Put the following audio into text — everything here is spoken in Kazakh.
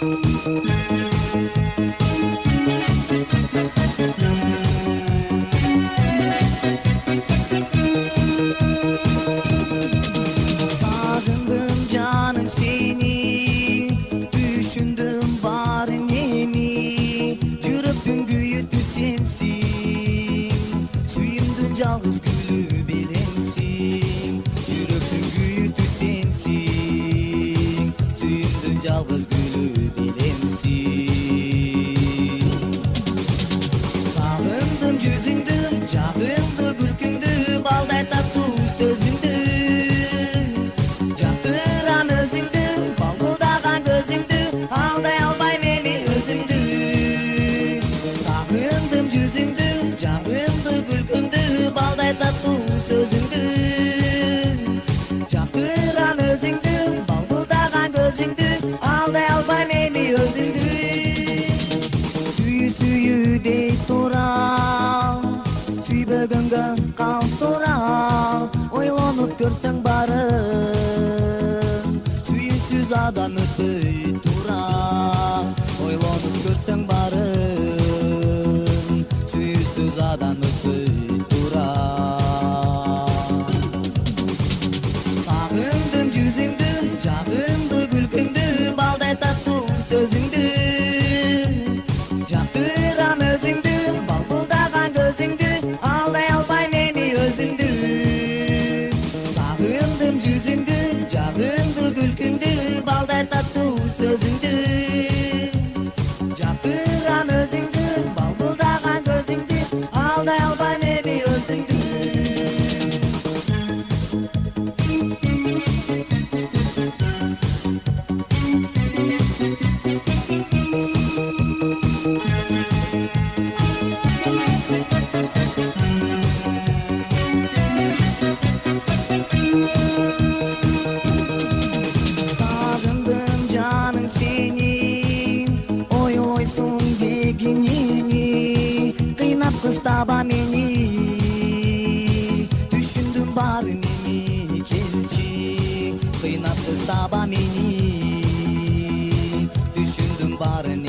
Sağındım canım seni, düşündüm barın emi, yürüptün güyütü sensin, suyumdun жалғыз gülü bilensin, yürüptün güyütü sensin, suyumdun жалғыз gülü bilensin. Sağındım жүзіңді, жағымды күлкіңді, балдай тату сөзіңді, жақтырам өзіңді, балбылдаған көзіңді, алдай албайм эми өзіңді. Сағындым жүзіңді, жағымды күлкіңді, балдай тату сөзіңді, жақтырам өзіңді, балбылдаған көзіңді, алдай албайм эми өзіңді. Сүйүү дей тура, сүйбөгөнгө кал тура, ойлонуп көрсөң барын, сүйүүсүз адам өтпөй тура, ойлонуп көрсөң барын, сүйүүсүз адам өтпөй тура. Сагындым жүзүңдү, жагымды күлкүңдү, балдай таттуу сөзүңдү, жактырам өзүңдү, балбылдаган көзүңдү, алдай албайм эми өзүңдү. Сагындым жүзүңдү, жагымды күлкүңдү, балдай таттуу сөзүңдү, жактырам өзүңдү, балбылдаган көзүңдү, алдай албайм эми өзүңдү. Sağındım canım seni, ойлойсуң дегенени, кыйнап кыстаба мени, түшүндүм баарын эми келчи, кыйнап кыстаба мени, түшүндүм баарын